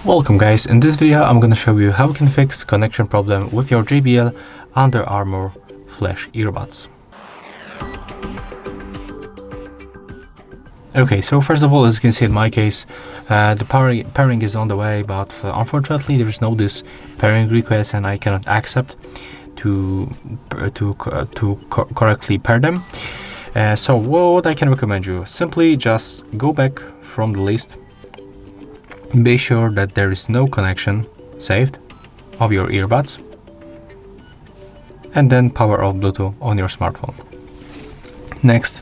Welcome guys, in this video I'm gonna show you how you can fix connection problem with your JBL Under Armour Flash earbuds. Okay, so first of all, as you can see in my case, the pairing is on the way, but unfortunately there is no this pairing request and I cannot accept to correctly pair them. So what I can recommend you, simply just go back from the list. Be sure that there is no connection saved of your earbuds, and then power off Bluetooth on your smartphone. Next,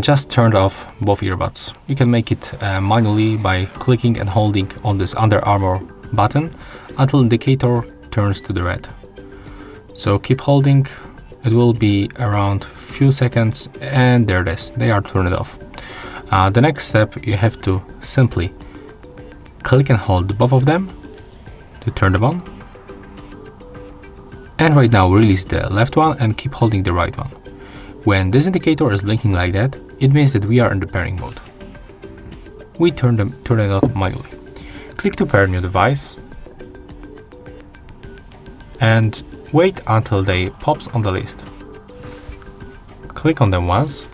just turn off both earbuds. You can make it manually by clicking and holding on this Under Armour button until the indicator turns to the red. So keep holding, it will be around few seconds, and there it is, they are turned off. The next step, you have to simply click and hold both of them to turn them on. And right now release the left one and keep holding the right one. When this indicator is blinking like that, it means that we are in the pairing mode. We turn it off manually. Click to pair new device and wait until they pops on the list. Click on them once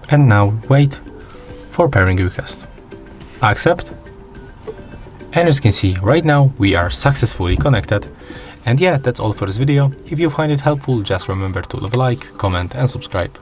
and now wait for pairing request. Accept, and as you can see right now we are successfully connected. And yeah, that's all for this video. If you find it helpful, just remember to leave a like, comment and subscribe.